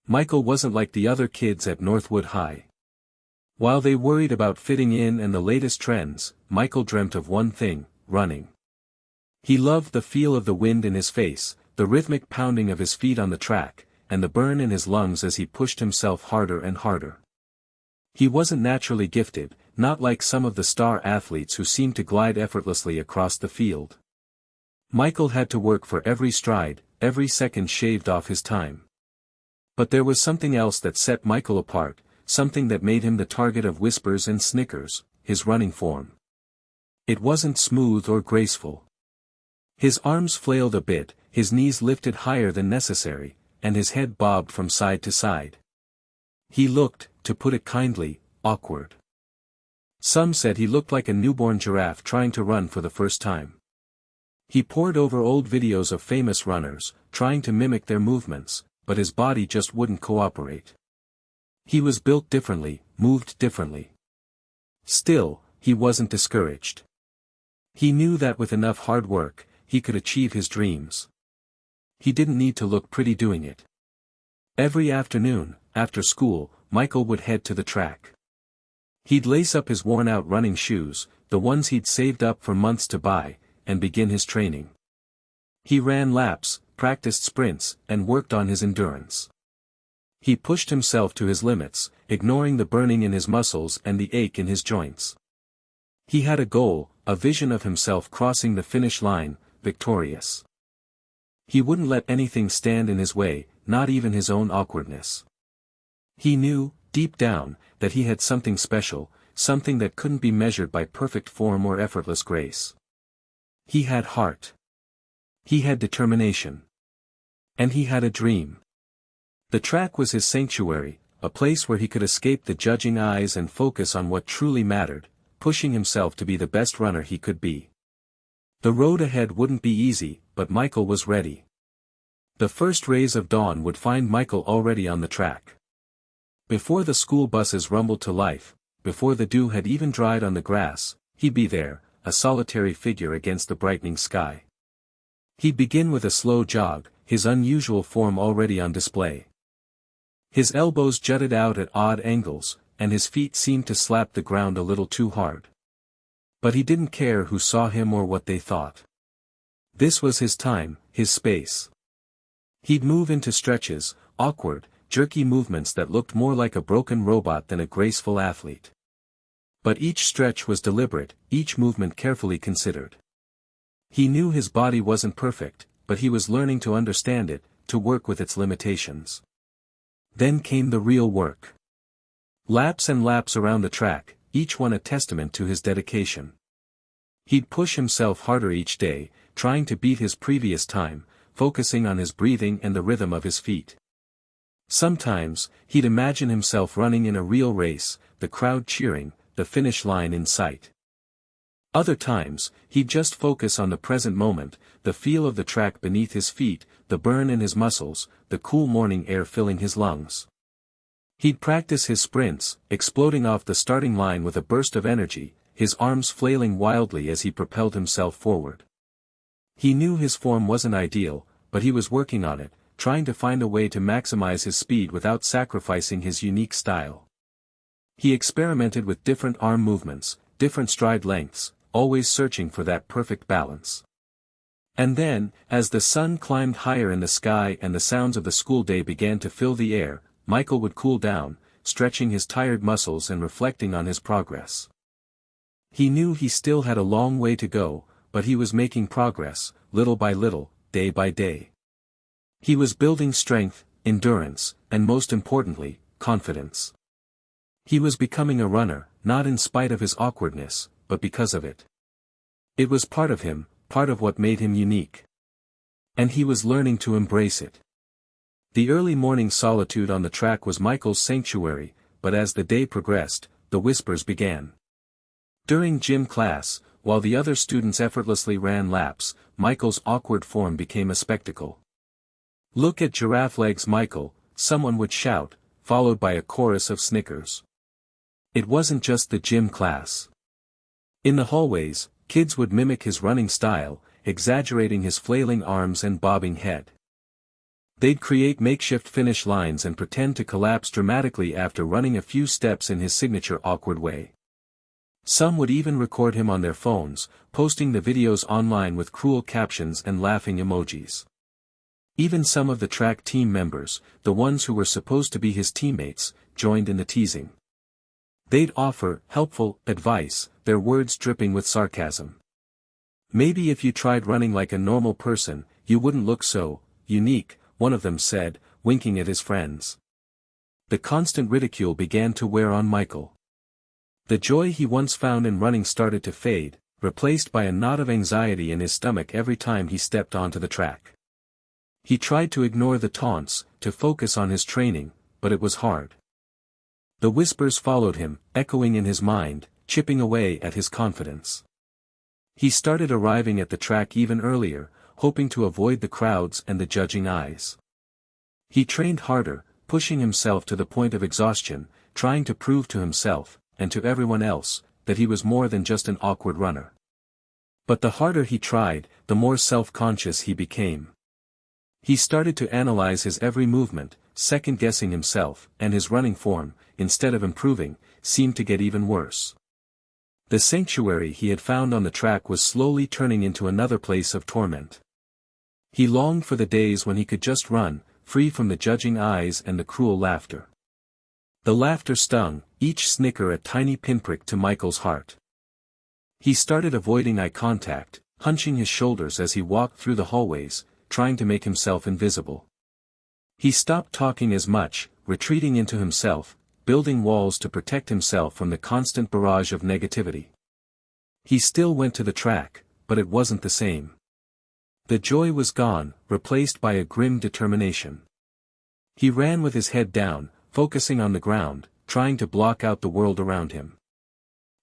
Michael wasn't like the other kids at Northwood High. While they worried about fitting in and the latest trends, Michael dreamt of one thing: running. He loved the feel of the wind in his face, the rhythmic pounding of his feet on the track, and the burn in his lungs as he pushed himself harder and harder. He wasn't naturally gifted, not like some of the star athletes who seemed to glide effortlessly across the field. Michael had to work for every stride, every second shaved off his time. But there was something else that set Michael apart, something that made him the target of whispers and snickers: his running form. It wasn't smooth or graceful. His arms flailed a bit, his knees lifted higher than necessary, and his head bobbed from side to side. He looked, to put it kindly, awkward. Some said he looked like a newborn giraffe trying to run for the first time. He pored over old videos of famous runners, trying to mimic their movements, but his body just wouldn't cooperate. He was built differently, moved differently. Still, he wasn't discouraged. He knew that with enough hard work, he could achieve his dreams. He didn't need to look pretty doing it. Every afternoon, after school, Michael would head to the track. He'd lace up his worn-out running shoes, the ones he'd saved up for months to buy, and begin his training. He ran laps, practiced sprints, and worked on his endurance. He pushed himself to his limits, ignoring the burning in his muscles and the ache in his joints. He had a goal, a vision of himself crossing the finish line, victorious. He wouldn't let anything stand in his way, not even his own awkwardness. He knew, deep down, that he had something special, something that couldn't be measured by perfect form or effortless grace. He had heart. He had determination. And he had a dream. The track was his sanctuary, a place where he could escape the judging eyes and focus on what truly mattered, pushing himself to be the best runner he could be. The road ahead wouldn't be easy, but Michael was ready. The first rays of dawn would find Michael already on the track. Before the school buses rumbled to life, before the dew had even dried on the grass, he'd be there, a solitary figure against the brightening sky. He'd begin with a slow jog, his unusual form already on display. His elbows jutted out at odd angles, and his feet seemed to slap the ground a little too hard. But he didn't care who saw him or what they thought. This was his time, his space. He'd move into stretches, awkward, jerky movements that looked more like a broken robot than a graceful athlete. But each stretch was deliberate, each movement carefully considered. He knew his body wasn't perfect, but he was learning to understand it, to work with its limitations. Then came the real work. Laps and laps around the track, each one a testament to his dedication. He'd push himself harder each day, trying to beat his previous time, focusing on his breathing and the rhythm of his feet. Sometimes, he'd imagine himself running in a real race, the crowd cheering, the finish line in sight. Other times, he'd just focus on the present moment, the feel of the track beneath his feet, the burn in his muscles, the cool morning air filling his lungs. He'd practice his sprints, exploding off the starting line with a burst of energy, his arms flailing wildly as he propelled himself forward. He knew his form wasn't ideal, but he was working on it, trying to find a way to maximize his speed without sacrificing his unique style. He experimented with different arm movements, different stride lengths, always searching for that perfect balance. And then, as the sun climbed higher in the sky and the sounds of the school day began to fill the air, Michael would cool down, stretching his tired muscles and reflecting on his progress. He knew he still had a long way to go, but he was making progress, little by little, day by day. He was building strength, endurance, and most importantly, confidence. He was becoming a runner, not in spite of his awkwardness, but because of it. It was part of him, part of what made him unique. And he was learning to embrace it. The early morning solitude on the track was Michael's sanctuary, but as the day progressed, the whispers began. During gym class, while the other students effortlessly ran laps, Michael's awkward form became a spectacle. "Look at giraffe legs, Michael," someone would shout, followed by a chorus of snickers. It wasn't just the gym class. In the hallways, kids would mimic his running style, exaggerating his flailing arms and bobbing head. They'd create makeshift finish lines and pretend to collapse dramatically after running a few steps in his signature awkward way. Some would even record him on their phones, posting the videos online with cruel captions and laughing emojis. Even some of the track team members, the ones who were supposed to be his teammates, joined in the teasing. They'd offer helpful advice, their words dripping with sarcasm. "Maybe if you tried running like a normal person, you wouldn't look so unique," one of them said, winking at his friends. The constant ridicule began to wear on Michael. The joy he once found in running started to fade, replaced by a knot of anxiety in his stomach every time he stepped onto the track. He tried to ignore the taunts, to focus on his training, but it was hard. The whispers followed him, echoing in his mind, chipping away at his confidence. He started arriving at the track even earlier, hoping to avoid the crowds and the judging eyes. He trained harder, pushing himself to the point of exhaustion, trying to prove to himself, and to everyone else, that he was more than just an awkward runner. But the harder he tried, the more self-conscious he became. He started to analyze his every movement, second-guessing himself, and his running form, instead of improving, seemed to get even worse. The sanctuary he had found on the track was slowly turning into another place of torment. He longed for the days when he could just run, free from the judging eyes and the cruel laughter. The laughter stung, each snicker a tiny pinprick to Michael's heart. He started avoiding eye contact, hunching his shoulders as he walked through the hallways, trying to make himself invisible. He stopped talking as much, retreating into himself, building walls to protect himself from the constant barrage of negativity. He still went to the track, but it wasn't the same. The joy was gone, replaced by a grim determination. He ran with his head down, focusing on the ground, trying to block out the world around him.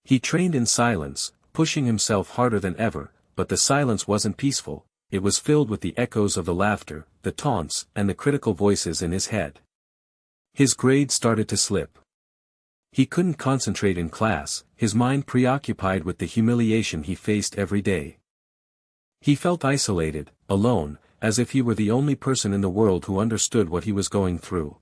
He trained in silence, pushing himself harder than ever, but the silence wasn't peaceful, it was filled with the echoes of the laughter, the taunts, and the critical voices in his head. His grades started to slip. He couldn't concentrate in class, his mind preoccupied with the humiliation he faced every day. He felt isolated, alone, as if he were the only person in the world who understood what he was going through.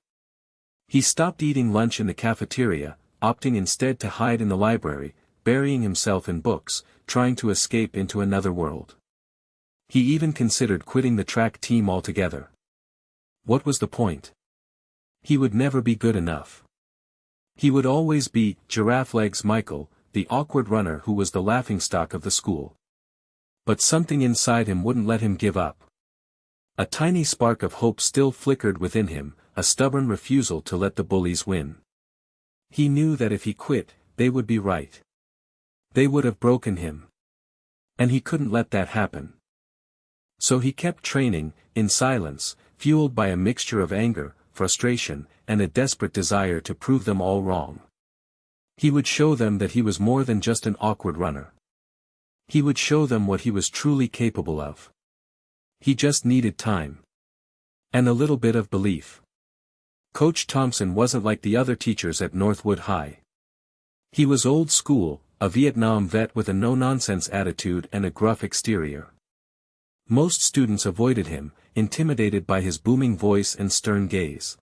He stopped eating lunch in the cafeteria, opting instead to hide in the library, burying himself in books, trying to escape into another world. He even considered quitting the track team altogether. What was the point? He would never be good enough. He would always be Giraffe Legs Michael, the awkward runner who was the laughingstock of the school. But something inside him wouldn't let him give up. A tiny spark of hope still flickered within him, a stubborn refusal to let the bullies win. He knew that if he quit, they would be right. They would have broken him. And he couldn't let that happen. So he kept training, in silence, fueled by a mixture of anger, frustration, and a desperate desire to prove them all wrong. He would show them that he was more than just an awkward runner. He would show them what he was truly capable of. He just needed time. And a little bit of belief. Coach Thompson wasn't like the other teachers at Northwood High. He was old school, a Vietnam vet with a no-nonsense attitude and a gruff exterior. Most students avoided him, intimidated by his booming voice and stern gaze.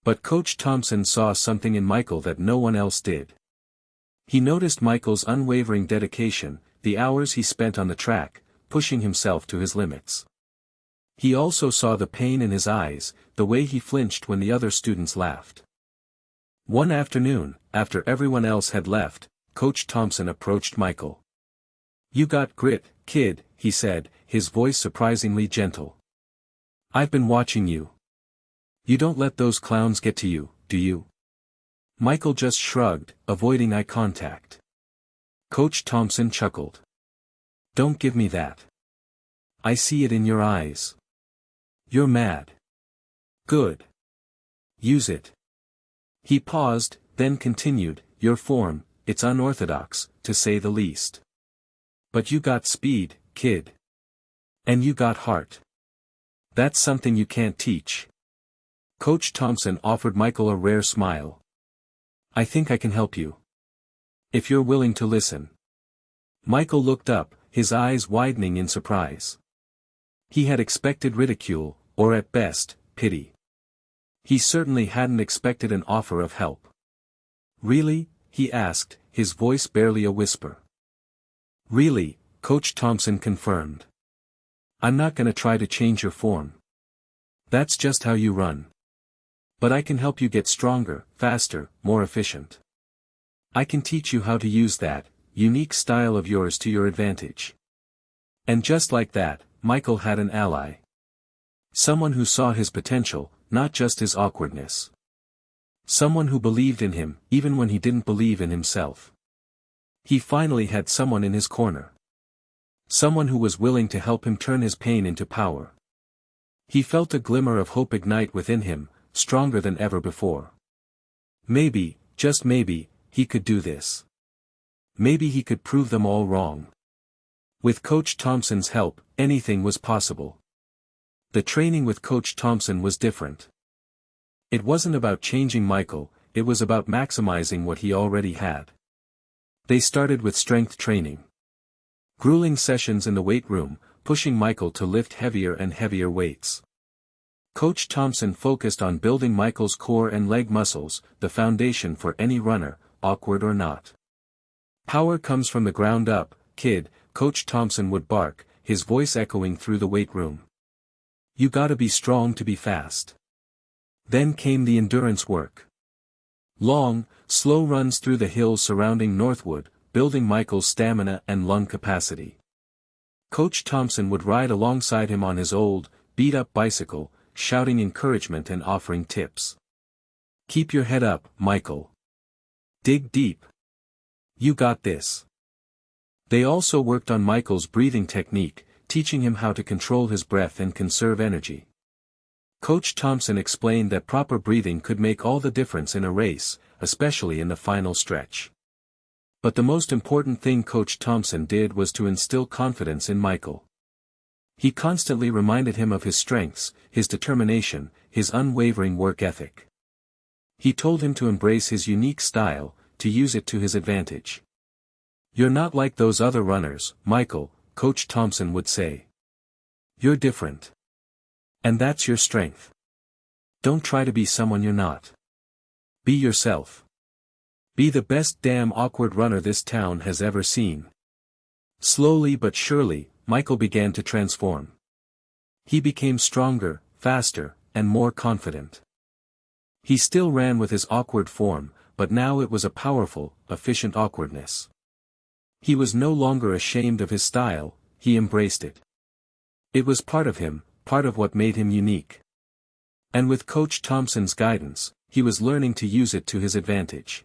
But Coach Thompson saw something in Michael that no one else did. He noticed Michael's unwavering dedication, the hours he spent on the track, pushing himself to his limits. He also saw the pain in his eyes, the way he flinched when the other students laughed. One afternoon, after everyone else had left, Coach Thompson approached Michael. "You got grit, kid," he said, his voice surprisingly gentle. "I've been watching you. You don't let those clowns get to you, do you?" Michael just shrugged, avoiding eye contact. Coach Thompson chuckled. "Don't give me that. I see it in your eyes. You're mad. Good. Use it." He paused, then continued, "Your form, it's unorthodox, to say the least. But you got speed, kid. And you got heart. That's something you can't teach." Coach Thompson offered Michael a rare smile. "I think I can help you. If you're willing to listen." Michael looked up, his eyes widening in surprise. He had expected ridicule, or at best, pity. He certainly hadn't expected an offer of help. "Really?" he asked, his voice barely a whisper. "Really," Coach Thompson confirmed. "I'm not gonna try to change your form. That's just how you run. But I can help you get stronger, faster, more efficient. I can teach you how to use that unique style of yours to your advantage." And just like that, Michael had an ally. Someone who saw his potential, not just his awkwardness. Someone who believed in him, even when he didn't believe in himself. He finally had someone in his corner. Someone who was willing to help him turn his pain into power. He felt a glimmer of hope ignite within him, stronger than ever before. Maybe, just maybe, he could do this. Maybe he could prove them all wrong. With Coach Thompson's help, anything was possible. The training with Coach Thompson was different. It wasn't about changing Michael, it was about maximizing what he already had. They started with strength training. Grueling sessions in the weight room, pushing Michael to lift heavier and heavier weights. Coach Thompson focused on building Michael's core and leg muscles, the foundation for any runner, awkward or not. "Power comes from the ground up, kid," Coach Thompson would bark, his voice echoing through the weight room. "You gotta be strong to be fast." Then came the endurance work. Long, slow runs through the hills surrounding Northwood, building Michael's stamina and lung capacity. Coach Thompson would ride alongside him on his old, beat-up bicycle, shouting encouragement and offering tips. "Keep your head up, Michael. Dig deep. You got this." They also worked on Michael's breathing technique, teaching him how to control his breath and conserve energy. Coach Thompson explained that proper breathing could make all the difference in a race, especially in the final stretch. But the most important thing Coach Thompson did was to instill confidence in Michael. He constantly reminded him of his strengths, his determination, his unwavering work ethic. He told him to embrace his unique style, to use it to his advantage. "You're not like those other runners, Michael," Coach Thompson would say. "You're different. And that's your strength. Don't try to be someone you're not. Be yourself. Be the best damn awkward runner this town has ever seen." Slowly but surely, Michael began to transform. He became stronger, faster, and more confident. He still ran with his awkward form, but now it was a powerful, efficient awkwardness. He was no longer ashamed of his style, he embraced it. It was part of him, part of what made him unique. And with Coach Thompson's guidance, he was learning to use it to his advantage.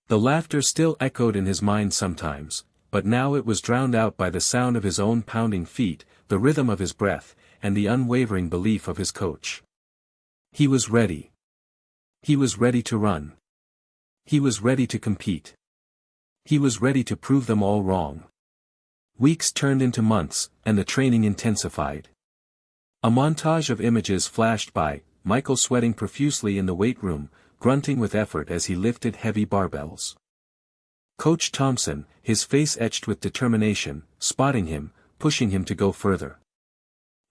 The laughter still echoed in his mind sometimes, but now it was drowned out by the sound of his own pounding feet, the rhythm of his breath, and the unwavering belief of his coach. He was ready. He was ready to run. He was ready to compete. He was ready to prove them all wrong. Weeks turned into months, and the training intensified. A montage of images flashed by, Michael sweating profusely in the weight room, grunting with effort as he lifted heavy barbells. Coach Thompson, his face etched with determination, spotting him, pushing him to go further.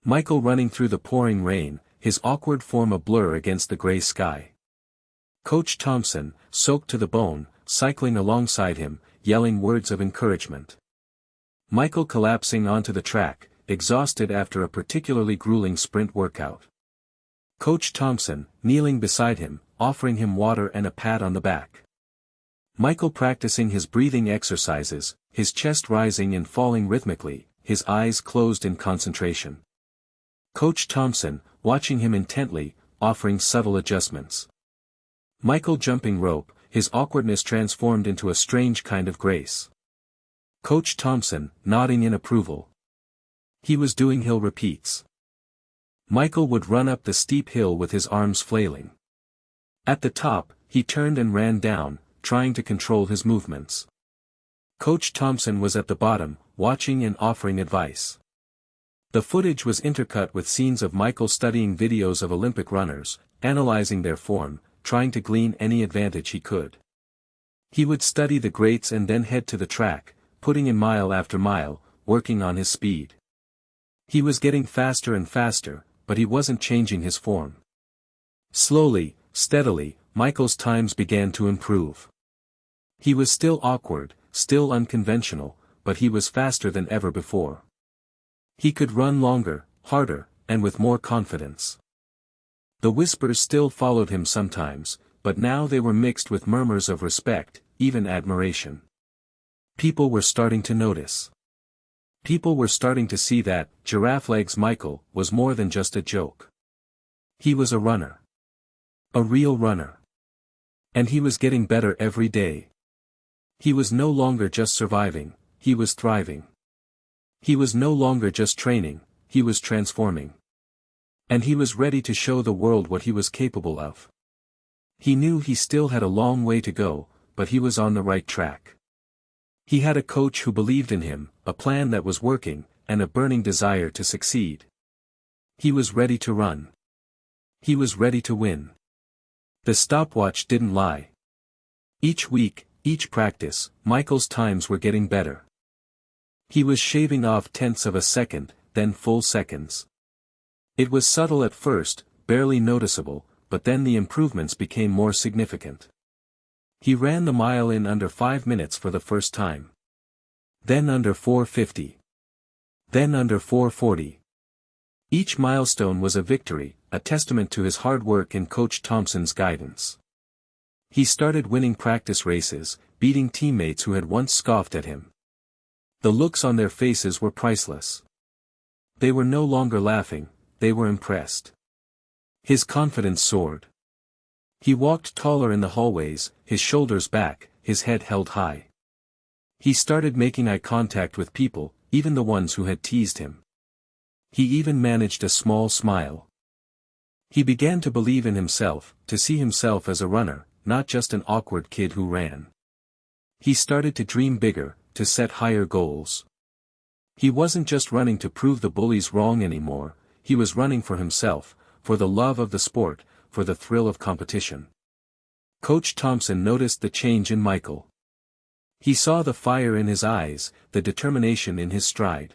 Michael running through the pouring rain, his awkward form a blur against the gray sky. Coach Thompson, soaked to the bone, cycling alongside him, yelling words of encouragement. Michael collapsing onto the track, exhausted after a particularly grueling sprint workout. Coach Thompson, kneeling beside him, offering him water and a pat on the back. Michael practicing his breathing exercises, his chest rising and falling rhythmically, his eyes closed in concentration. Coach Thompson, watching him intently, offering subtle adjustments. Michael jumping rope, his awkwardness transformed into a strange kind of grace. Coach Thompson, nodding in approval. He was doing hill repeats. Michael would run up the steep hill with his arms flailing. At the top, he turned and ran down, trying to control his movements. Coach Thompson was at the bottom, watching and offering advice. The footage was intercut with scenes of Michael studying videos of Olympic runners, analyzing their form, trying to glean any advantage he could. He would study the greats and then head to the track, putting in mile after mile, working on his speed. He was getting faster and faster, but he wasn't changing his form. Slowly, steadily, Michael's times began to improve. He was still awkward, still unconventional, but he was faster than ever before. He could run longer, harder, and with more confidence. The whispers still followed him sometimes, but now they were mixed with murmurs of respect, even admiration. People were starting to notice. People were starting to see that Giraffe Legs Michael was more than just a joke. He was a runner. A real runner. And he was getting better every day. He was no longer just surviving, he was thriving. He was no longer just training, he was transforming. And he was ready to show the world what he was capable of. He knew he still had a long way to go, but he was on the right track. He had a coach who believed in him, a plan that was working, and a burning desire to succeed. He was ready to run. He was ready to win. The stopwatch didn't lie. Each week, each practice, Michael's times were getting better. He was shaving off tenths of a second, then full seconds. It was subtle at first, barely noticeable, but then the improvements became more significant. He ran the mile in under 5 minutes for the first time. Then under 4:50. Then under 4:40. Each milestone was a victory, a testament to his hard work and Coach Thompson's guidance. He started winning practice races, beating teammates who had once scoffed at him. The looks on their faces were priceless. They were no longer laughing, they were impressed. His confidence soared. He walked taller in the hallways, his shoulders back, his head held high. He started making eye contact with people, even the ones who had teased him. He even managed a small smile. He began to believe in himself, to see himself as a runner, not just an awkward kid who ran. He started to dream bigger, to set higher goals. He wasn't just running to prove the bullies wrong anymore, he was running for himself, for the love of the sport, for the thrill of competition. Coach Thompson noticed the change in Michael. He saw the fire in his eyes, the determination in his stride.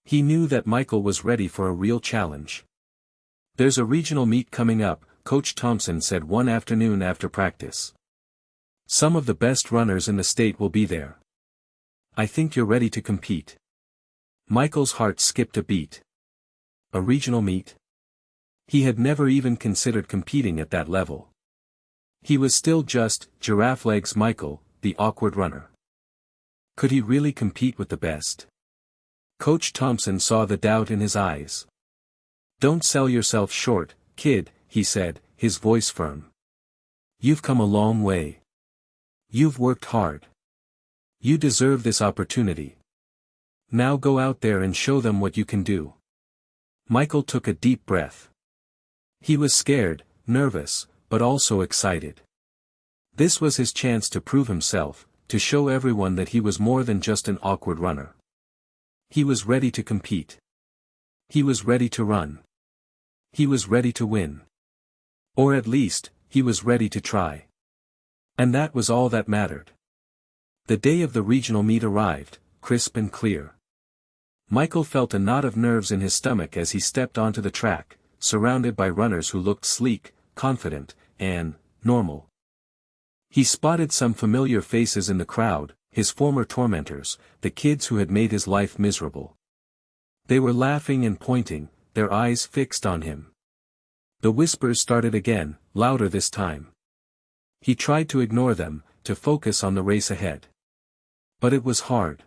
He knew that Michael was ready for a real challenge. "There's a regional meet coming up," Coach Thompson said one afternoon after practice. "Some of the best runners in the state will be there. I think you're ready to compete." Michael's heart skipped a beat. A regional meet? He had never even considered competing at that level. He was still just Giraffe Legs Michael, the awkward runner. Could he really compete with the best? Coach Thompson saw the doubt in his eyes. "Don't sell yourself short, kid," he said, his voice firm. "You've come a long way. You've worked hard. You deserve this opportunity. Now go out there and show them what you can do." Michael took a deep breath. He was scared, nervous, but also excited. This was his chance to prove himself, to show everyone that he was more than just an awkward runner. He was ready to compete. He was ready to run. He was ready to win. Or at least, he was ready to try. And that was all that mattered. The day of the regional meet arrived, crisp and clear. Michael felt a knot of nerves in his stomach as he stepped onto the track, surrounded by runners who looked sleek, confident, and normal. He spotted some familiar faces in the crowd, his former tormentors, the kids who had made his life miserable. They were laughing and pointing, their eyes fixed on him. The whispers started again, louder this time. He tried to ignore them, to focus on the race ahead. But it was hard.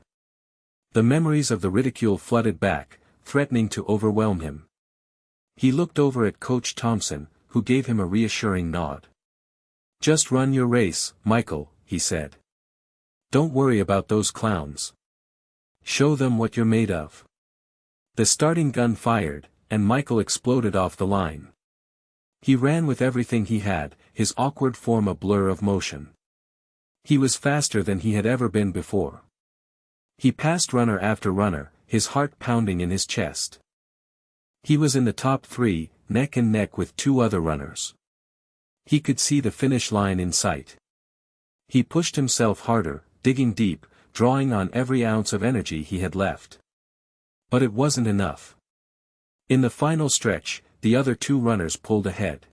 The memories of the ridicule flooded back, threatening to overwhelm him. He looked over at Coach Thompson, who gave him a reassuring nod. "Just run your race, Michael," he said. "Don't worry about those clowns. Show them what you're made of." The starting gun fired, and Michael exploded off the line. He ran with everything he had, his awkward form a blur of motion. He was faster than he had ever been before. He passed runner after runner, his heart pounding in his chest. He was in the top 3, neck and neck with 2 other runners. He could see the finish line in sight. He pushed himself harder, digging deep, drawing on every ounce of energy he had left. But it wasn't enough. In the final stretch, the other two runners pulled ahead.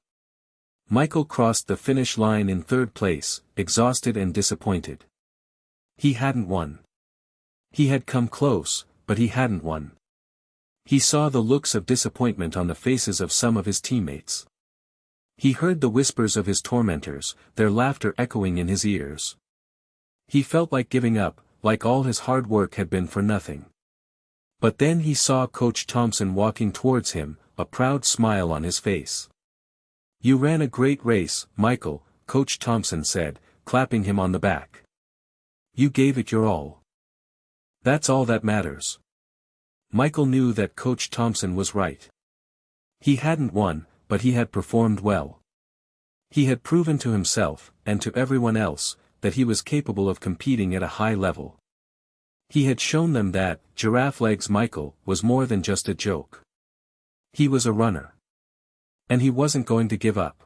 Michael crossed the finish line in third place, exhausted and disappointed. He hadn't won. He had come close, but he hadn't won. He saw the looks of disappointment on the faces of some of his teammates. He heard the whispers of his tormentors, their laughter echoing in his ears. He felt like giving up, like all his hard work had been for nothing. But then he saw Coach Thompson walking towards him, a proud smile on his face. "You ran a great race, Michael," Coach Thompson said, clapping him on the back. "You gave it your all. That's all that matters." Michael knew that Coach Thompson was right. He hadn't won, but he had performed well. He had proven to himself, and to everyone else, that he was capable of competing at a high level. He had shown them that, Giraffe Legs Michael, was more than just a joke. He was a runner. And he wasn't going to give up.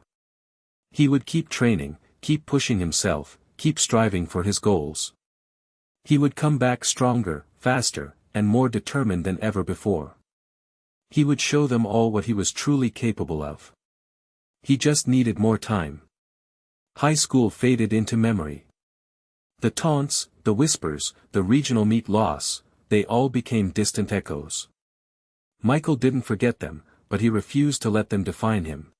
He would keep training, keep pushing himself, keep striving for his goals. He would come back stronger, faster, and more determined than ever before. He would show them all what he was truly capable of. He just needed more time. High school faded into memory. The taunts, the whispers, the regional meet loss, they all became distant echoes. Michael didn't forget them, but he refused to let them define him.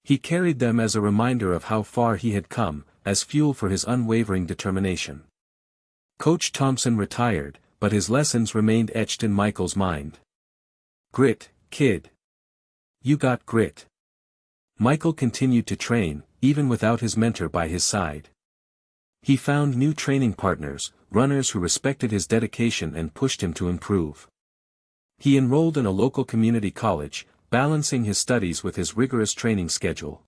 He carried them as a reminder of how far he had come, as fuel for his unwavering determination. Coach Thompson retired, but his lessons remained etched in Michael's mind. "Grit, kid. You got grit." Michael continued to train, even without his mentor by his side. He found new training partners, runners who respected his dedication and pushed him to improve. He enrolled in a local community college, balancing his studies with his rigorous training schedule.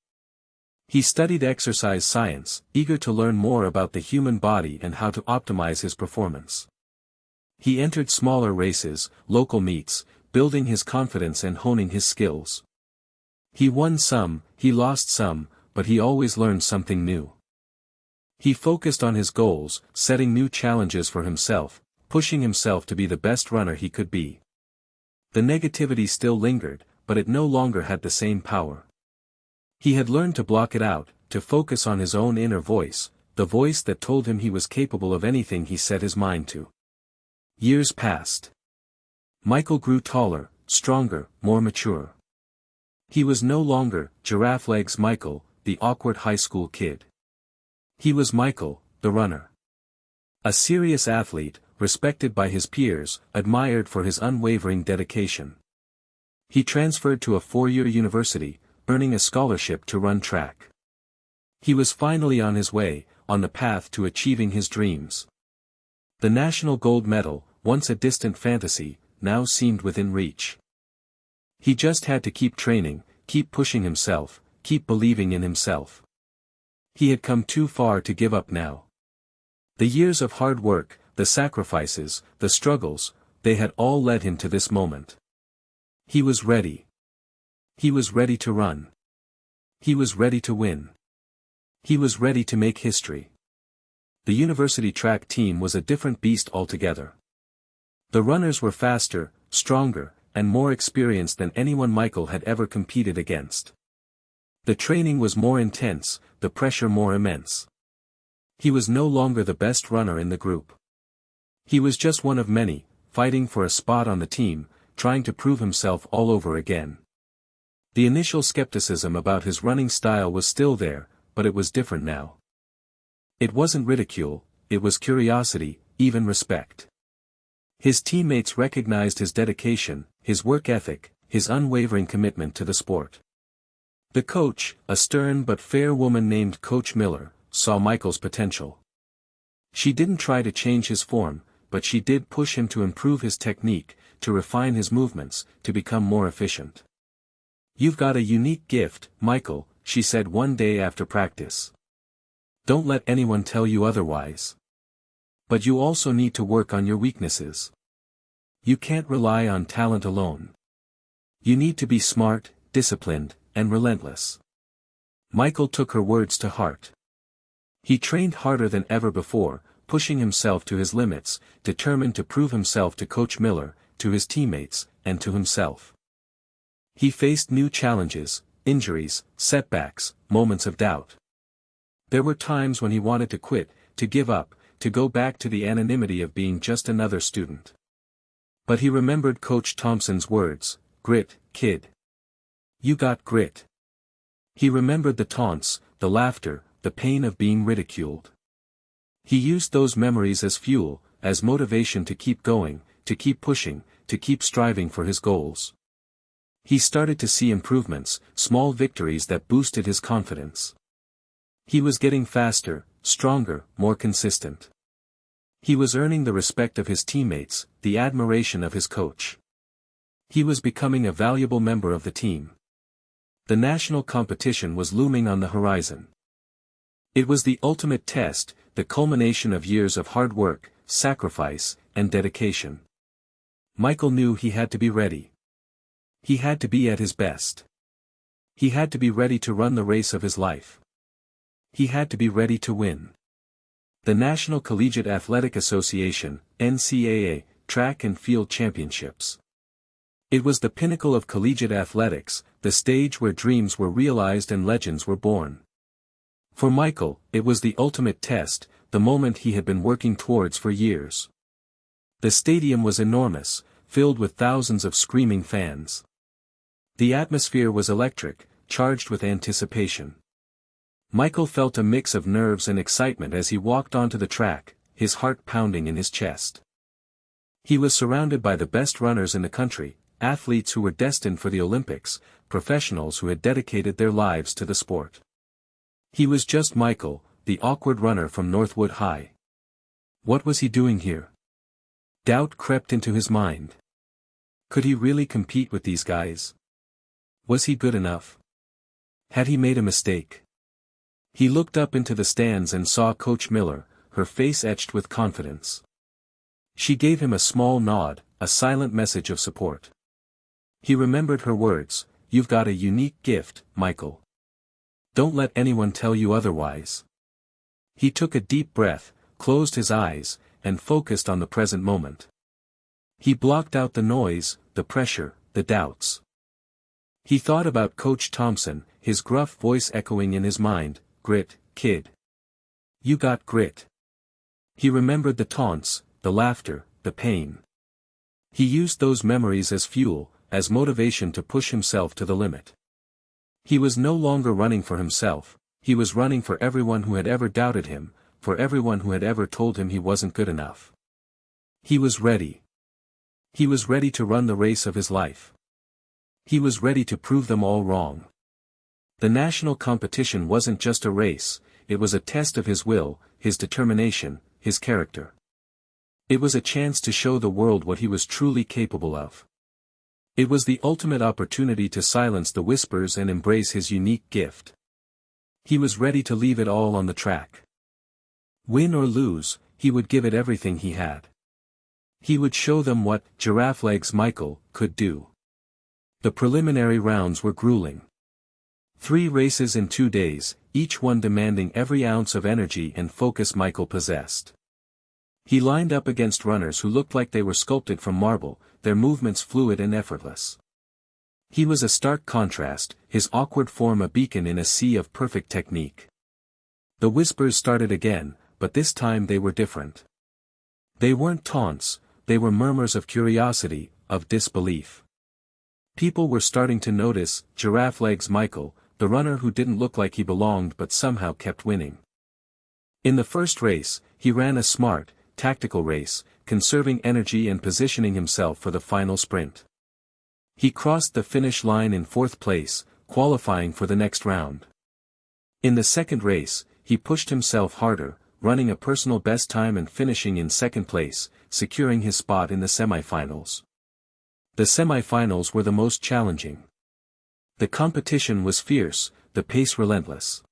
He studied exercise science, eager to learn more about the human body and how to optimize his performance. He entered smaller races, local meets, building his confidence and honing his skills. He won some, he lost some, but he always learned something new. He focused on his goals, setting new challenges for himself, pushing himself to be the best runner he could be. The negativity still lingered, but it no longer had the same power. He had learned to block it out, to focus on his own inner voice, the voice that told him he was capable of anything he set his mind to. Years passed. Michael grew taller, stronger, more mature. He was no longer Giraffe Legs Michael, the awkward high school kid. He was Michael, the runner. A serious athlete, respected by his peers, admired for his unwavering dedication. He transferred to a 4-year university, earning a scholarship to run track. He was finally on his way, on the path to achieving his dreams. The national gold medal, once a distant fantasy, now seemed within reach. He just had to keep training, keep pushing himself, keep believing in himself. He had come too far to give up now. The years of hard work, the sacrifices, the struggles, they had all led him to this moment. He was ready. He was ready to run. He was ready to win. He was ready to make history. The university track team was a different beast altogether. The runners were faster, stronger, and more experienced than anyone Michael had ever competed against. The training was more intense, the pressure more immense. He was no longer the best runner in the group. He was just one of many, fighting for a spot on the team, trying to prove himself all over again. The initial skepticism about his running style was still there, but it was different now. It wasn't ridicule, it was curiosity, even respect. His teammates recognized his dedication, his work ethic, his unwavering commitment to the sport. The coach, a stern but fair woman named Coach Miller, saw Michael's potential. She didn't try to change his form, but she did push him to improve his technique, to refine his movements, to become more efficient. "You've got a unique gift, Michael," she said one day after practice. "Don't let anyone tell you otherwise. But you also need to work on your weaknesses. You can't rely on talent alone. You need to be smart, disciplined, and relentless." Michael took her words to heart. He trained harder than ever before, pushing himself to his limits, determined to prove himself to Coach Miller, to his teammates, and to himself. He faced new challenges, injuries, setbacks, moments of doubt. There were times when he wanted to quit, to give up, to go back to the anonymity of being just another student. But he remembered Coach Thompson's words, "Grit, kid. You got grit." He remembered the taunts, the laughter, the pain of being ridiculed. He used those memories as fuel, as motivation to keep going, to keep pushing, to keep striving for his goals. He started to see improvements, small victories that boosted his confidence. He was getting faster, stronger, more consistent. He was earning the respect of his teammates, the admiration of his coach. He was becoming a valuable member of the team. The national competition was looming on the horizon. It was the ultimate test, the culmination of years of hard work, sacrifice, and dedication. Michael knew he had to be ready. He had to be at his best. He had to be ready to run the race of his life. He had to be ready to win. The National Collegiate Athletic Association, NCAA, Track and Field Championships. It was the pinnacle of collegiate athletics, the stage where dreams were realized and legends were born. For Michael, it was the ultimate test, the moment he had been working towards for years. The stadium was enormous, filled with thousands of screaming fans. The atmosphere was electric, charged with anticipation. Michael felt a mix of nerves and excitement as he walked onto the track, his heart pounding in his chest. He was surrounded by the best runners in the country, athletes who were destined for the Olympics, professionals who had dedicated their lives to the sport. He was just Michael, the awkward runner from Northwood High. What was he doing here? Doubt crept into his mind. Could he really compete with these guys? Was he good enough? Had he made a mistake? He looked up into the stands and saw Coach Miller, her face etched with confidence. She gave him a small nod, a silent message of support. He remembered her words, "You've got a unique gift, Michael. Don't let anyone tell you otherwise." He took a deep breath, closed his eyes, and focused on the present moment. He blocked out the noise, the pressure, the doubts. He thought about Coach Thompson, his gruff voice echoing in his mind, "Grit, kid. You got grit." He remembered the taunts, the laughter, the pain. He used those memories as fuel, as motivation to push himself to the limit. He was no longer running for himself, he was running for everyone who had ever doubted him, for everyone who had ever told him he wasn't good enough. He was ready. He was ready to run the race of his life. He was ready to prove them all wrong. The national competition wasn't just a race, it was a test of his will, his determination, his character. It was a chance to show the world what he was truly capable of. It was the ultimate opportunity to silence the whispers and embrace his unique gift. He was ready to leave it all on the track. Win or lose, he would give it everything he had. He would show them what Giraffe Legs Michael could do. The preliminary rounds were grueling. 3 races in 2 days, each one demanding every ounce of energy and focus Michael possessed. He lined up against runners who looked like they were sculpted from marble, their movements fluid and effortless. He was a stark contrast, his awkward form a beacon in a sea of perfect technique. The whispers started again, but this time they were different. They weren't taunts, they were murmurs of curiosity, of disbelief. People were starting to notice Giraffe Legs Michael, the runner who didn't look like he belonged but somehow kept winning. In the first race, he ran a smart, tactical race, conserving energy and positioning himself for the final sprint. He crossed the finish line in 4th place, qualifying for the next round. In the second race, he pushed himself harder, running a personal best time and finishing in 2nd place, securing his spot in the semifinals. The semifinals were the most challenging. The competition was fierce, the pace relentless.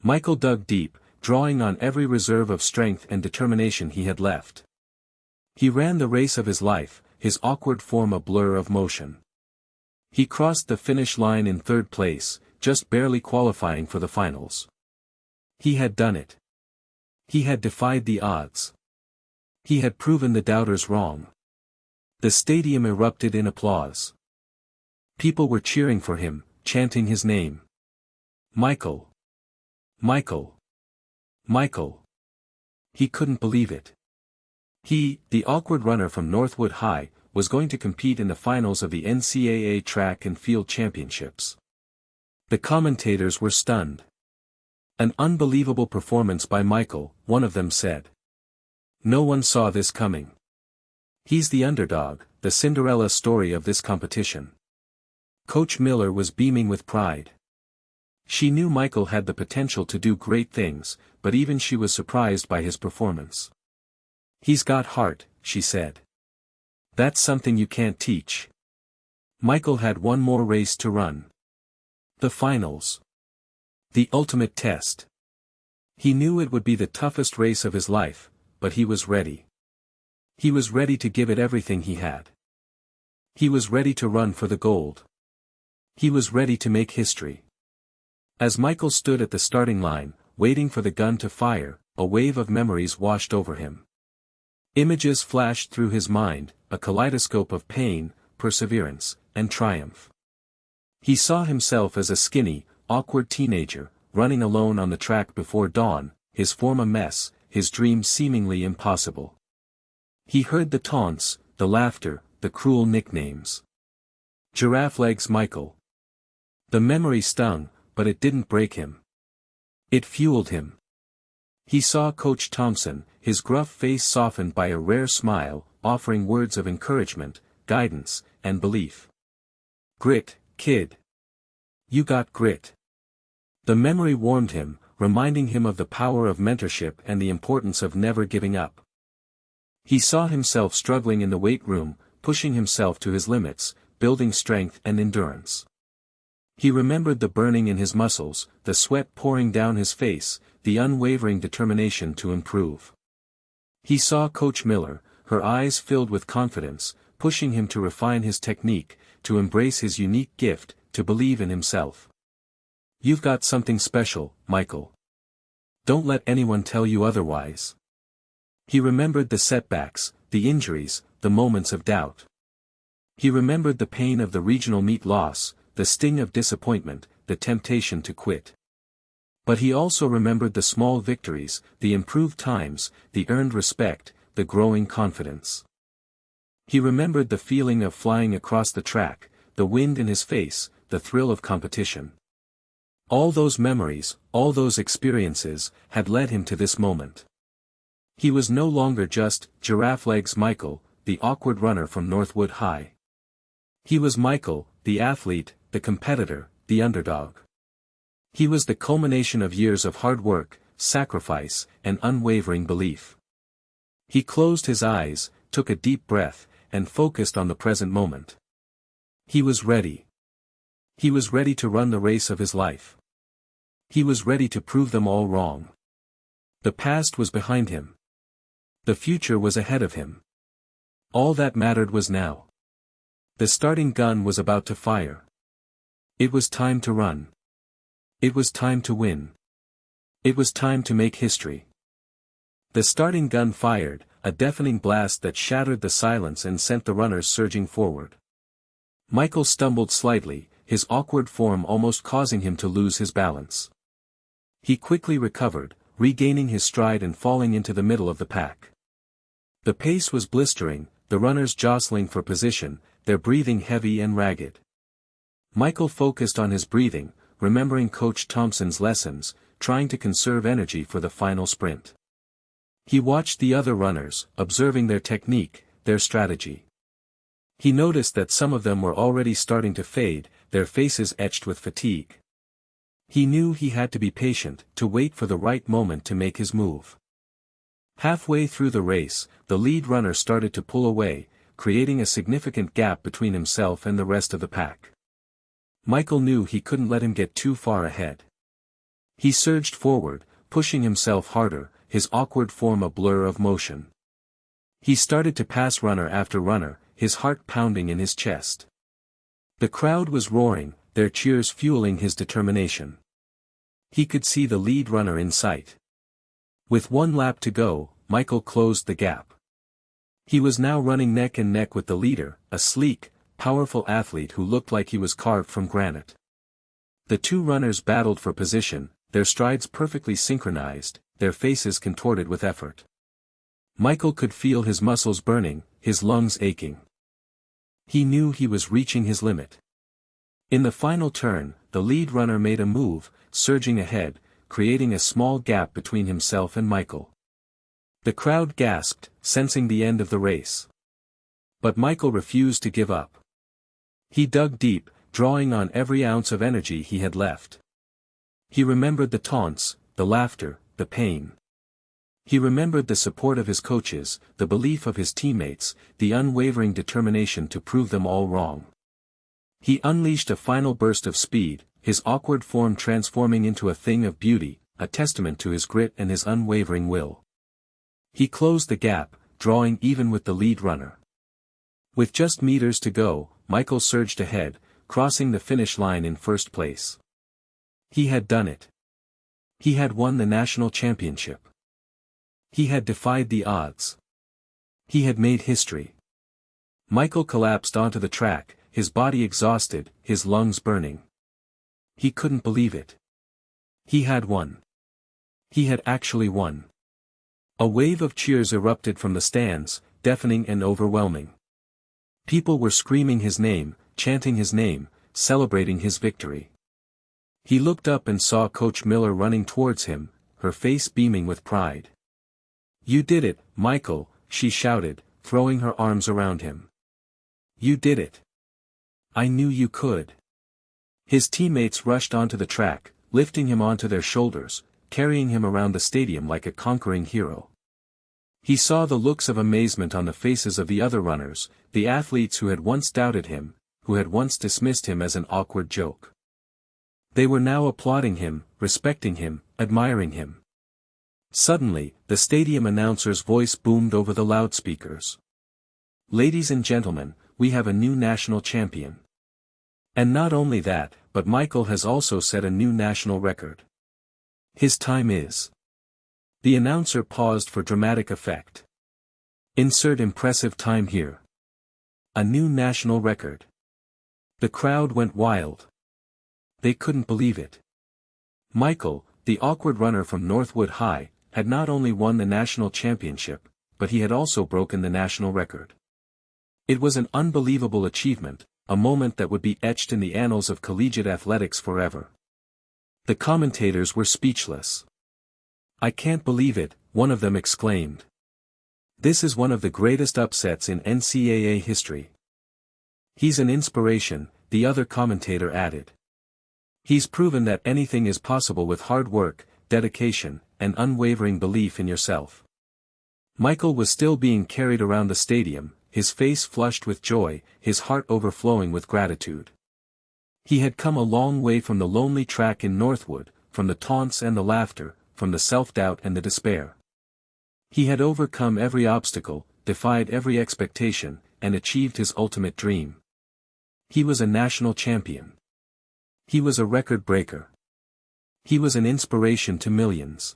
Michael dug deep, drawing on every reserve of strength and determination he had left. He ran the race of his life, his awkward form a blur of motion. He crossed the finish line in 3rd place, just barely qualifying for the finals. He had done it. He had defied the odds. He had proven the doubters wrong. The stadium erupted in applause. People were cheering for him, chanting his name. Michael! Michael! Michael! He couldn't believe it. He, the awkward runner from Northwood High, was going to compete in the finals of the NCAA track and field championships. The commentators were stunned. An unbelievable performance by Michael, one of them said. No one saw this coming. He's the underdog, the Cinderella story of this competition. Coach Miller was beaming with pride. She knew Michael had the potential to do great things, but even she was surprised by his performance. He's got heart, she said. That's something you can't teach. Michael had one more race to run. The finals. The ultimate test. He knew it would be the toughest race of his life, but he was ready. He was ready to give it everything he had. He was ready to run for the gold. He was ready to make history. As Michael stood at the starting line, waiting for the gun to fire, a wave of memories washed over him. Images flashed through his mind, a kaleidoscope of pain, perseverance, and triumph. He saw himself as a skinny, awkward teenager, running alone on the track before dawn, his form a mess, his dreams seemingly impossible. He heard the taunts, the laughter, the cruel nicknames. Giraffe Legs Michael. The memory stung, but it didn't break him. It fueled him. He saw Coach Thompson, his gruff face softened by a rare smile, offering words of encouragement, guidance, and belief. Grit, kid. You got grit. The memory warmed him, reminding him of the power of mentorship and the importance of never giving up. He saw himself struggling in the weight room, pushing himself to his limits, building strength and endurance. He remembered the burning in his muscles, the sweat pouring down his face, the unwavering determination to improve. He saw Coach Miller, her eyes filled with confidence, pushing him to refine his technique, to embrace his unique gift, to believe in himself. You've got something special, Michael. Don't let anyone tell you otherwise. He remembered the setbacks, the injuries, the moments of doubt. He remembered the pain of the regional meet loss, the sting of disappointment, the temptation to quit. But he also remembered the small victories, the improved times, the earned respect, the growing confidence. He remembered the feeling of flying across the track, the wind in his face, the thrill of competition. All those memories, all those experiences, had led him to this moment. He was no longer just Giraffe Legs Michael, the awkward runner from Northwood High. He was Michael, the athlete, the competitor, the underdog. He was the culmination of years of hard work, sacrifice, and unwavering belief. He closed his eyes, took a deep breath, and focused on the present moment. He was ready. He was ready to run the race of his life. He was ready to prove them all wrong. The past was behind him. The future was ahead of him. All that mattered was now. The starting gun was about to fire. It was time to run. It was time to win. It was time to make history. The starting gun fired, a deafening blast that shattered the silence and sent the runners surging forward. Michael stumbled slightly, his awkward form almost causing him to lose his balance. He quickly recovered, regaining his stride and falling into the middle of the pack. The pace was blistering, the runners jostling for position, their breathing heavy and ragged. Michael focused on his breathing, remembering Coach Thompson's lessons, trying to conserve energy for the final sprint. He watched the other runners, observing their technique, their strategy. He noticed that some of them were already starting to fade, their faces etched with fatigue. He knew he had to be patient, to wait for the right moment to make his move. Halfway through the race, the lead runner started to pull away, creating a significant gap between himself and the rest of the pack. Michael knew he couldn't let him get too far ahead. He surged forward, pushing himself harder, his awkward form a blur of motion. He started to pass runner after runner, his heart pounding in his chest. The crowd was roaring, their cheers fueling his determination. He could see the lead runner in sight. With one lap to go, Michael closed the gap. He was now running neck and neck with the leader, a sleek, powerful athlete who looked like he was carved from granite. The two runners battled for position, their strides perfectly synchronized, their faces contorted with effort. Michael could feel his muscles burning, his lungs aching. He knew he was reaching his limit. In the final turn, the lead runner made a move, surging ahead, creating a small gap between himself and Michael. The crowd gasped, sensing the end of the race. But Michael refused to give up. He dug deep, drawing on every ounce of energy he had left. He remembered the taunts, the laughter, the pain. He remembered the support of his coaches, the belief of his teammates, the unwavering determination to prove them all wrong. He unleashed a final burst of speed, his awkward form transforming into a thing of beauty, a testament to his grit and his unwavering will. He closed the gap, drawing even with the lead runner. With just meters to go, Michael surged ahead, crossing the finish line in first place. He had done it. He had won the national championship. He had defied the odds. He had made history. Michael collapsed onto the track, his body exhausted, his lungs burning. He couldn't believe it. He had won. He had actually won. A wave of cheers erupted from the stands, deafening and overwhelming. People were screaming his name, chanting his name, celebrating his victory. He looked up and saw Coach Miller running towards him, her face beaming with pride. "You did it, Michael," she shouted, throwing her arms around him. "You did it. I knew you could." His teammates rushed onto the track, lifting him onto their shoulders, carrying him around the stadium like a conquering hero. He saw the looks of amazement on the faces of the other runners, the athletes who had once doubted him, who had once dismissed him as an awkward joke. They were now applauding him, respecting him, admiring him. Suddenly, the stadium announcer's voice boomed over the loudspeakers. "Ladies and gentlemen, we have a new national champion. And not only that, but Michael has also set a new national record. His time is..." The announcer paused for dramatic effect. "Insert impressive time here. A new national record." The crowd went wild. They couldn't believe it. Michael, the awkward runner from Northwood High, had not only won the national championship, but he had also broken the national record. It was an unbelievable achievement, a moment that would be etched in the annals of collegiate athletics forever. The commentators were speechless. "I can't believe it," one of them exclaimed. "This is one of the greatest upsets in NCAA history." "He's an inspiration," the other commentator added. "He's proven that anything is possible with hard work, dedication, and unwavering belief in yourself." Michael was still being carried around the stadium, his face flushed with joy, his heart overflowing with gratitude. He had come a long way from the lonely track in Northwood, from the taunts and the laughter, from the self-doubt and the despair. He had overcome every obstacle, defied every expectation, and achieved his ultimate dream. He was a national champion. He was a record breaker. He was an inspiration to millions.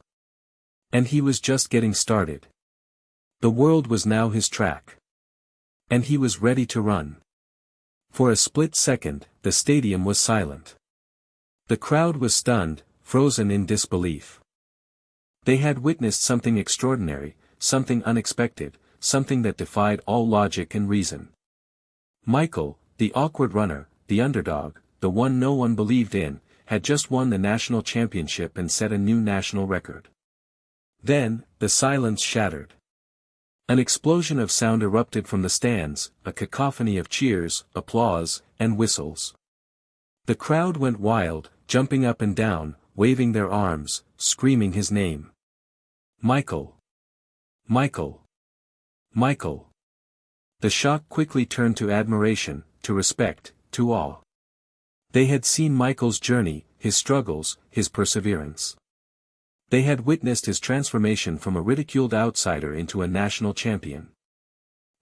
And he was just getting started. The world was now his track. And he was ready to run. For a split second, the stadium was silent. The crowd was stunned, frozen in disbelief. They had witnessed something extraordinary, something unexpected, something that defied all logic and reason. Michael, the awkward runner, the underdog, the one no one believed in, had just won the national championship and set a new national record. Then, the silence shattered. An explosion of sound erupted from the stands, a cacophony of cheers, applause, and whistles. The crowd went wild, jumping up and down, waving their arms, screaming his name. "Michael! Michael! Michael!" The shock quickly turned to admiration, to respect, to awe. They had seen Michael's journey, his struggles, his perseverance. They had witnessed his transformation from a ridiculed outsider into a national champion.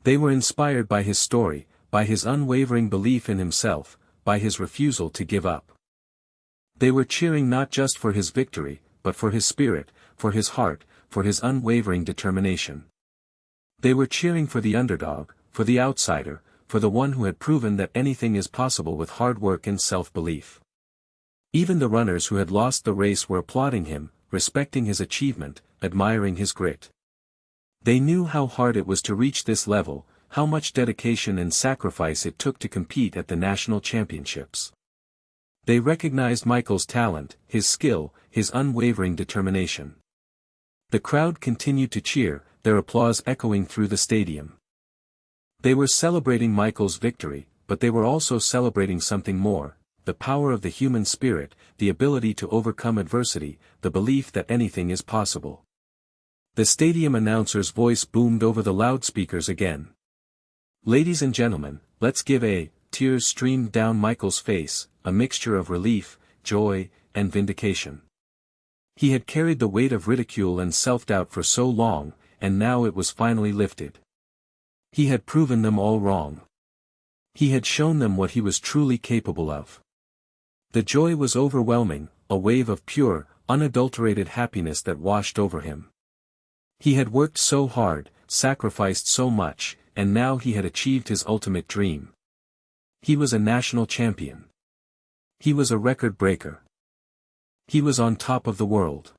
They were inspired by his story, by his unwavering belief in himself, by his refusal to give up. They were cheering not just for his victory, but for his spirit, for his heart, for his unwavering determination. They were cheering for the underdog, for the outsider, for the one who had proven that anything is possible with hard work and self-belief. Even the runners who had lost the race were applauding him, respecting his achievement, admiring his grit. They knew how hard it was to reach this level, how much dedication and sacrifice it took to compete at the national championships. They recognized Michael's talent, his skill, his unwavering determination. The crowd continued to cheer, their applause echoing through the stadium. They were celebrating Michael's victory, but they were also celebrating something more: the power of the human spirit, the ability to overcome adversity, the belief that anything is possible. The stadium announcer's voice boomed over the loudspeakers again. "Ladies and gentlemen, let's give a..." Tears streamed down Michael's face, a mixture of relief, joy, and vindication. He had carried the weight of ridicule and self-doubt for so long, and now it was finally lifted. He had proven them all wrong. He had shown them what he was truly capable of. The joy was overwhelming, a wave of pure, unadulterated happiness that washed over him. He had worked so hard, sacrificed so much, and now he had achieved his ultimate dream. He was a national champion. He was a record breaker. He was on top of the world.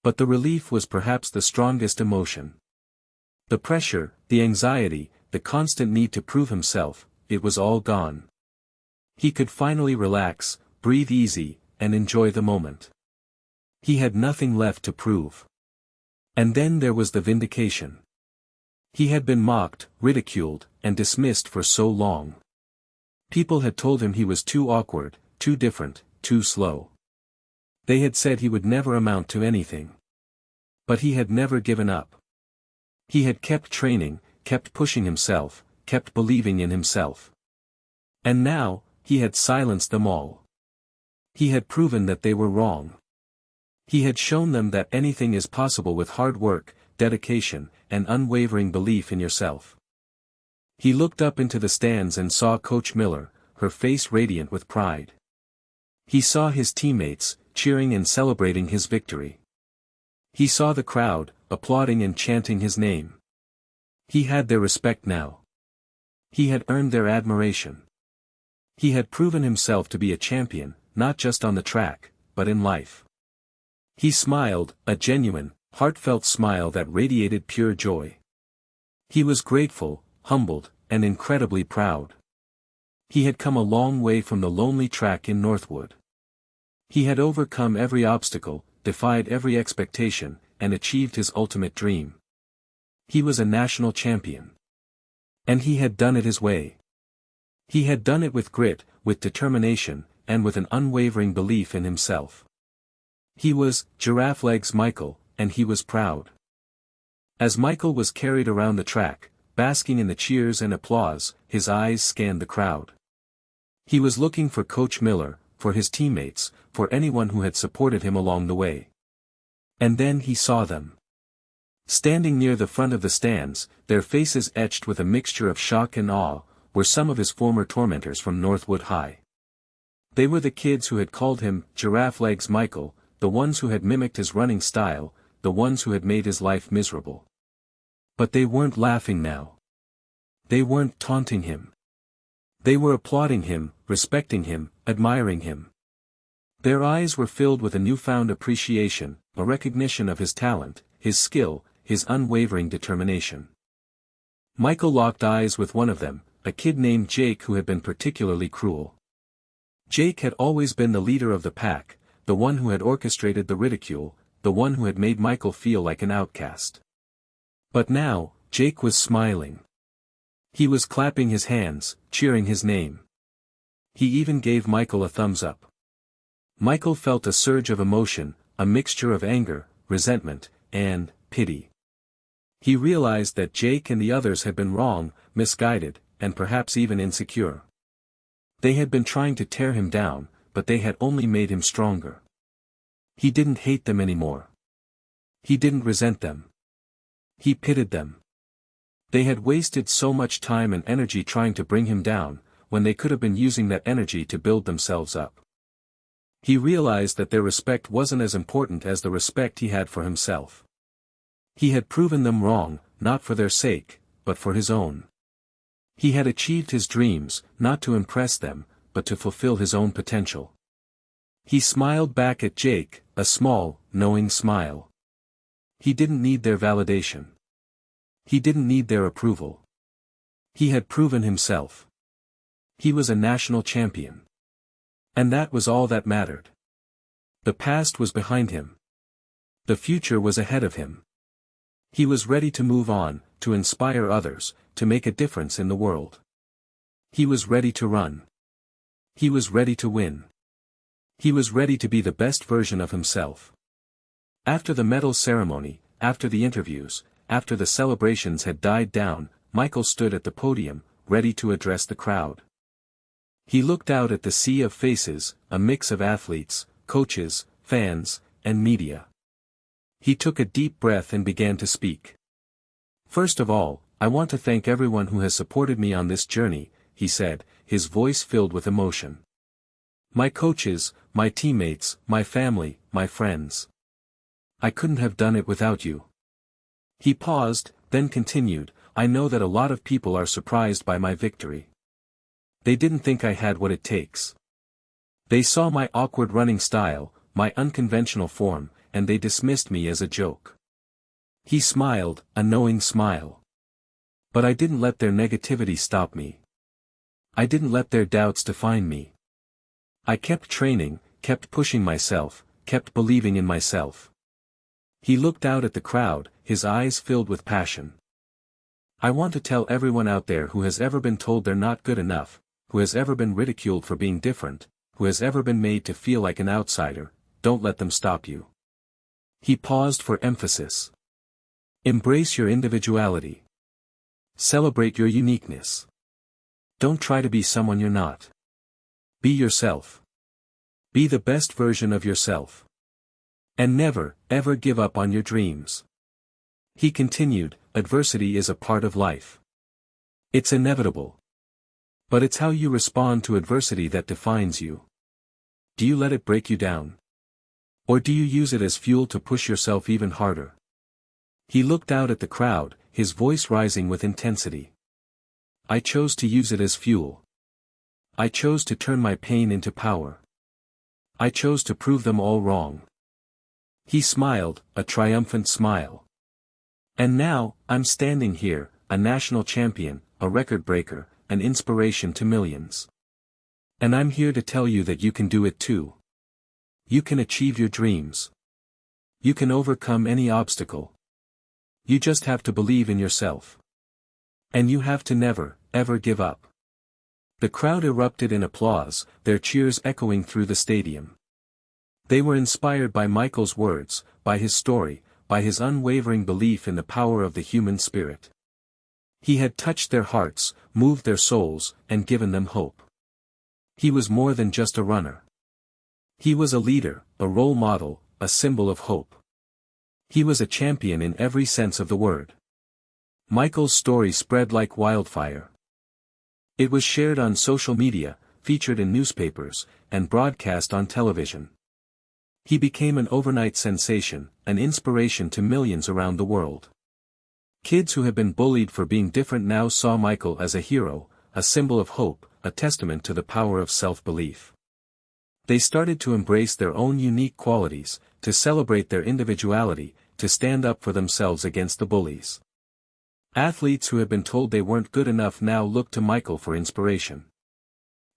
But the relief was perhaps the strongest emotion. The pressure, the anxiety, the constant need to prove himself, it was all gone. He could finally relax, breathe easy, and enjoy the moment. He had nothing left to prove. And then there was the vindication. He had been mocked, ridiculed, and dismissed for so long. People had told him he was too awkward, too different, too slow. They had said he would never amount to anything. But he had never given up. He had kept training, kept pushing himself, kept believing in himself. And now, he had silenced them all. He had proven that they were wrong. He had shown them that anything is possible with hard work, dedication, and unwavering belief in yourself. He looked up into the stands and saw Coach Miller, her face radiant with pride. He saw his teammates, cheering and celebrating his victory. He saw the crowd, applauding and chanting his name. He had their respect now. He had earned their admiration. He had proven himself to be a champion, not just on the track, but in life. He smiled, a genuine, heartfelt smile that radiated pure joy. He was grateful, humbled, and incredibly proud. He had come a long way from the lonely track in Northwood. He had overcome every obstacle, defied every expectation, and achieved his ultimate dream. He was a national champion. And he had done it his way. He had done it with grit, with determination, and with an unwavering belief in himself. He was Giraffe Legs Michael, and he was proud. As Michael was carried around the track, basking in the cheers and applause, his eyes scanned the crowd. He was looking for Coach Miller, for his teammates, for anyone who had supported him along the way. And then he saw them. Standing near the front of the stands, their faces etched with a mixture of shock and awe, were some of his former tormentors from Northwood High. They were the kids who had called him Giraffe Legs Michael, the ones who had mimicked his running style, the ones who had made his life miserable. But they weren't laughing now. They weren't taunting him. They were applauding him, respecting him, admiring him. Their eyes were filled with a newfound appreciation, a recognition of his talent, his skill, his unwavering determination. Michael locked eyes with one of them, a kid named Jake who had been particularly cruel. Jake had always been the leader of the pack, the one who had orchestrated the ridicule, the one who had made Michael feel like an outcast. But now, Jake was smiling. He was clapping his hands, cheering his name. He even gave Michael a thumbs up. Michael felt a surge of emotion, a mixture of anger, resentment, and pity. He realized that Jake and the others had been wrong, misguided, and perhaps even insecure. They had been trying to tear him down, but they had only made him stronger. He didn't hate them anymore. He didn't resent them. He pitied them. They had wasted so much time and energy trying to bring him down, when they could have been using that energy to build themselves up. He realized that their respect wasn't as important as the respect he had for himself. He had proven them wrong, not for their sake, but for his own. He had achieved his dreams, not to impress them, but to fulfill his own potential. He smiled back at Jake, a small, knowing smile. He didn't need their validation. He didn't need their approval. He had proven himself. He was a national champion. And that was all that mattered. The past was behind him. The future was ahead of him. He was ready to move on, to inspire others, to make a difference in the world. He was ready to run. He was ready to win. He was ready to be the best version of himself. After the medal ceremony, after the interviews, after the celebrations had died down, Michael stood at the podium, ready to address the crowd. He looked out at the sea of faces, a mix of athletes, coaches, fans, and media. He took a deep breath and began to speak. "First of all, I want to thank everyone who has supported me on this journey," he said, his voice filled with emotion. "My coaches, my teammates, my family, my friends. I couldn't have done it without you." He paused, then continued, "I know that a lot of people are surprised by my victory. They didn't think I had what it takes. They saw my awkward running style, my unconventional form, and they dismissed me as a joke." He smiled, a knowing smile. "But I didn't let their negativity stop me. I didn't let their doubts define me. I kept training, kept pushing myself, kept believing in myself." He looked out at the crowd, his eyes filled with passion. "I want to tell everyone out there who has ever been told they're not good enough, who has ever been ridiculed for being different, who has ever been made to feel like an outsider, don't let them stop you." He paused for emphasis. "Embrace your individuality. Celebrate your uniqueness. Don't try to be someone you're not. Be yourself. Be the best version of yourself. And never, ever give up on your dreams." He continued, "Adversity is a part of life. It's inevitable. But it's how you respond to adversity that defines you. Do you let it break you down? Or do you use it as fuel to push yourself even harder?" He looked out at the crowd, his voice rising with intensity. "I chose to use it as fuel. I chose to turn my pain into power. I chose to prove them all wrong." He smiled, a triumphant smile. "And now, I'm standing here, a national champion, a record breaker, an inspiration to millions. And I'm here to tell you that you can do it too. You can achieve your dreams. You can overcome any obstacle. You just have to believe in yourself. And you have to never, ever give up." The crowd erupted in applause, their cheers echoing through the stadium. They were inspired by Michael's words, by his story, by his unwavering belief in the power of the human spirit. He had touched their hearts, moved their souls, and given them hope. He was more than just a runner. He was a leader, a role model, a symbol of hope. He was a champion in every sense of the word. Michael's story spread like wildfire. It was shared on social media, featured in newspapers, and broadcast on television. He became an overnight sensation, an inspiration to millions around the world. Kids who had been bullied for being different now saw Michael as a hero, a symbol of hope, a testament to the power of self-belief. They started to embrace their own unique qualities, to celebrate their individuality, to stand up for themselves against the bullies. Athletes who had been told they weren't good enough now looked to Michael for inspiration.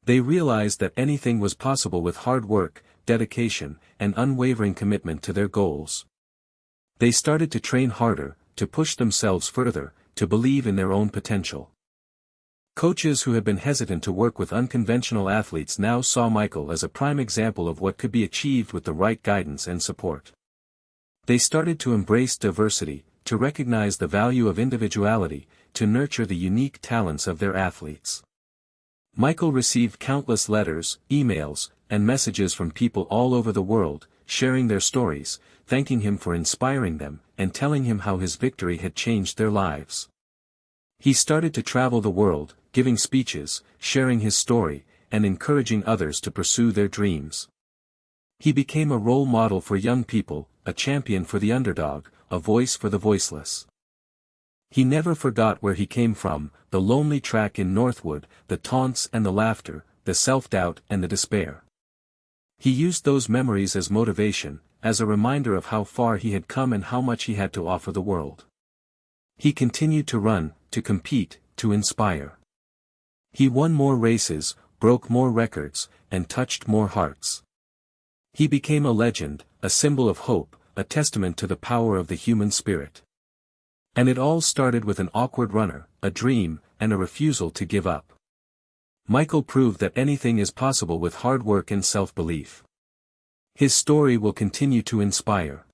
They realized that anything was possible with hard work, dedication, and unwavering commitment to their goals. They started to train harder, to push themselves further, to believe in their own potential. Coaches who had been hesitant to work with unconventional athletes now saw Michael as a prime example of what could be achieved with the right guidance and support. They started to embrace diversity, to recognize the value of individuality, to nurture the unique talents of their athletes. Michael received countless letters, emails, and messages from people all over the world, sharing their stories, thanking him for inspiring them, and telling him how his victory had changed their lives. He started to travel the world, giving speeches, sharing his story, and encouraging others to pursue their dreams. He became a role model for young people, a champion for the underdog, a voice for the voiceless. He never forgot where he came from, the lonely track in Northwood, the taunts and the laughter, the self-doubt and the despair. He used those memories as motivation, as a reminder of how far he had come and how much he had to offer the world. He continued to run, to compete, to inspire. He won more races, broke more records, and touched more hearts. He became a legend, a symbol of hope, a testament to the power of the human spirit. And it all started with an awkward runner, a dream, and a refusal to give up. Michael proved that anything is possible with hard work and self-belief. His story will continue to inspire.